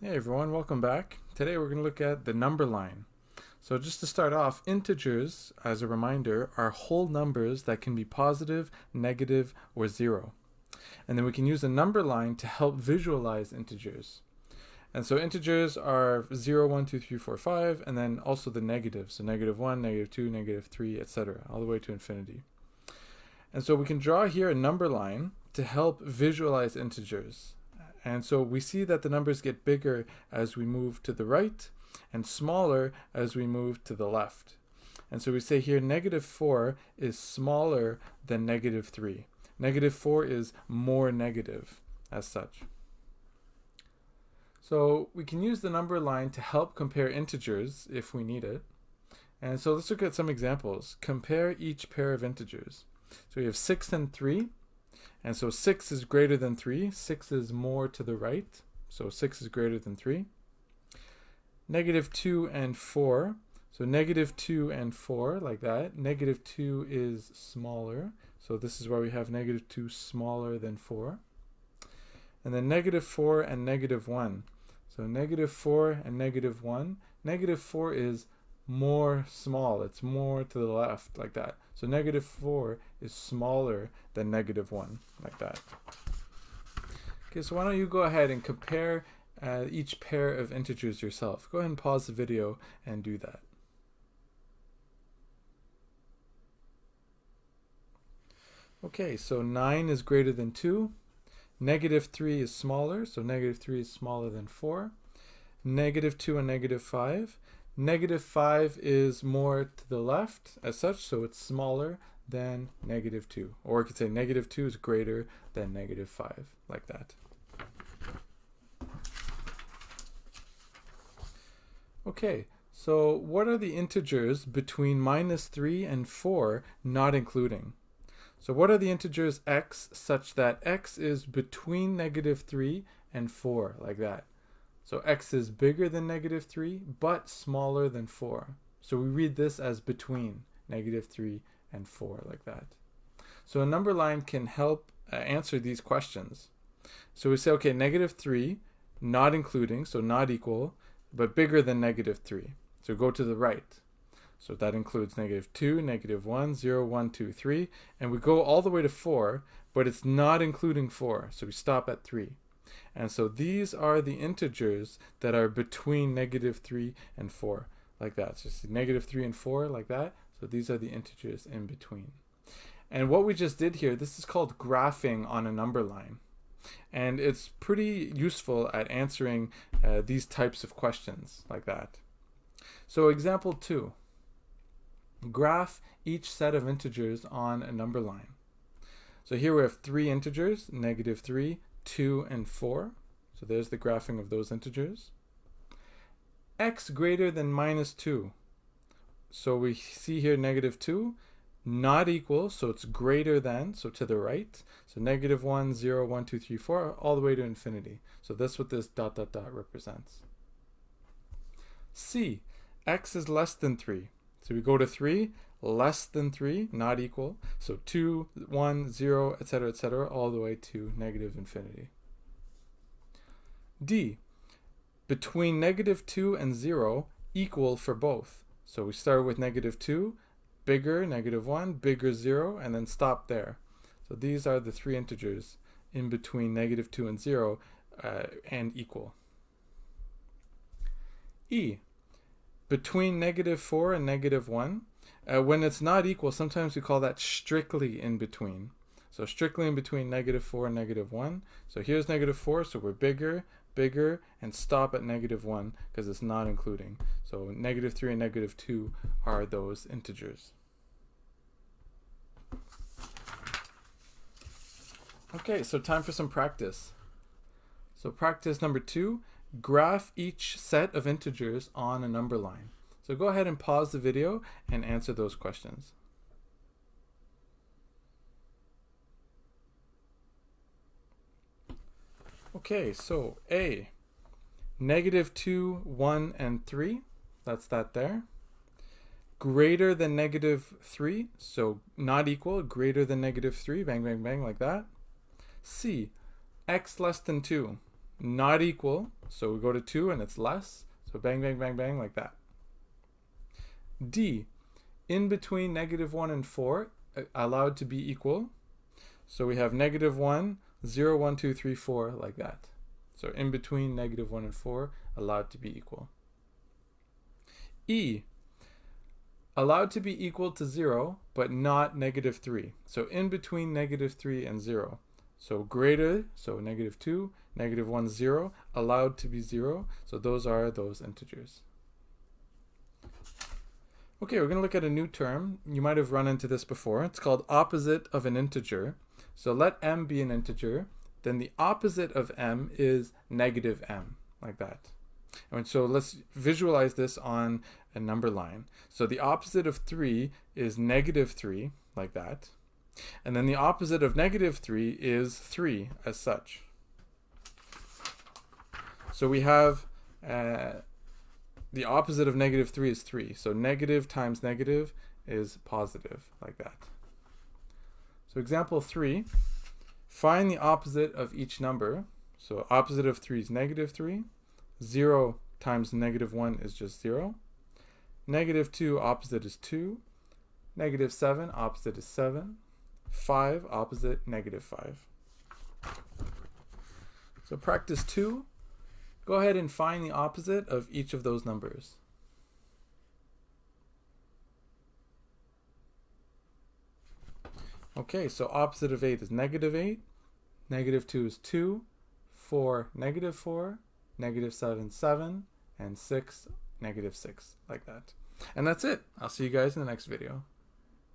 Hey everyone, welcome back. Today we're going to look at the number line. So just to start off, integers, as a reminder, are whole numbers that can be positive, negative, or zero. And then we can use a number line to help visualize integers. And so integers are 0, 1, 2, 3, 4, 5, and then also the negatives. So negative 1, negative 2, negative 3, etc., all the way to infinity. And so we can draw here a number line to help visualize integers. And so we see that the numbers get bigger as we move to the right and smaller as we move to the left. And so we say here negative 4 is smaller than negative 3. Negative 4 is more negative as such. So we can use the number line to help compare integers if we need it. And so let's look at some examples. Compare each pair of integers. So we have 6 and 3. And so 6 is greater than 3. 6 is more to the right. So 6 is greater than 3. Negative 2 and 4. So negative 2 and 4, like that. Negative 2 is smaller. So this is why we have negative 2 smaller than 4. And then negative 4 and negative 1. So negative 4 and negative 1. Negative 4 is more small. It's more to the left, like that. So negative 4 is smaller than negative 1, like that. Okay, so why don't you go ahead and compare each pair of integers yourself. Go ahead and pause the video and do that. Okay, so 9 is greater than 2. Negative 3 is smaller, so negative 3 is smaller than 4. Negative 2 and negative 5. Negative 5 is more to the left as such, so it's smaller than negative 2. Or we could say negative 2 is greater than negative 5, like that. Okay, so what are the integers between minus 3 and 4 not including? So what are the integers x such that x is between negative 3 and 4, like that? So x is bigger than negative 3, but smaller than 4. So we read this as between negative 3 and 4, like that. So a number line can help answer these questions. So we say, okay, negative 3, not including, so not equal, but bigger than negative 3. So go to the right. So that includes negative 2, negative 1, 0, 1, 2, 3. And we go all the way to 4, but it's not including 4. So we stop at 3. And so these are the integers that are between negative 3 and 4, like that. So negative 3 and 4, like that. So these are the integers in between. And what we just did here, this is called graphing on a number line. And it's pretty useful at answering these types of questions, like that. So example 2. Graph each set of integers on a number line. So here we have 3 integers, negative 3, 2, and 4. So there's the graphing of those integers. X greater than minus 2. So we see here negative 2, not equal, so it's greater than, so to the right. So negative 1, 0, 1, 2, 3, 4, all the way to infinity. So that's what this ... represents. C, x is less than 3. So we go to 3, less than 3, not equal. So 2, 1, 0, etc., all the way to negative infinity. D, between negative 2 and 0, equal for both. So we start with negative 2, bigger, negative 1, bigger 0, and then stop there. So these are the 3 integers in between negative 2 and 0 and equal. E, between negative 4 and negative 1. When it's not equal, sometimes we call that strictly in between. So strictly in between negative 4 and negative 1. So here's negative 4, so we're bigger, and stop at negative 1 because it's not including. So negative 3 and negative 2 are those integers. Okay, so time for some practice. So practice number 2. Graph each set of integers on a number line. So go ahead and pause the video and answer those questions. Okay, so A, negative 2, 1, and 3. That's that there. Greater than negative 3, so not equal, greater than negative 3, bang, bang, bang, like that. C, x less than 2. Not equal, So we go to 2 and it's less. So bang, bang, bang, bang, like that. D, in between -1 and 4, allowed to be equal. So we have -1, 0, 1, 2, 3, 4, like that. So in between -1 and 4, allowed to be equal. E, allowed to be equal to 0, but not -3. So in between -3 and 0. So greater, so -2, -1, 0, allowed to be 0. So those are those integers. Okay, we're going to look at a new term. You might have run into this before. It's called opposite of an integer. So let m be an integer. Then the opposite of m is -m, like that. And so let's visualize this on a number line. So the opposite of 3 is -3, like that. And then the opposite of -3 is 3 as such. So we have the opposite of -3 is 3. So negative times negative is positive, like that. So example 3, find the opposite of each number. So opposite of 3 is -3. 0 times -1 is just 0. -2 opposite is 2. -7 opposite is 7. 5 opposite -5. So practice 2. Go ahead and find the opposite of each of those numbers. Okay, so opposite of 8 is -8. -2 is 2. 4, -4. -7, 7. And 6, -6, like that. And that's it. I'll see you guys in the next video.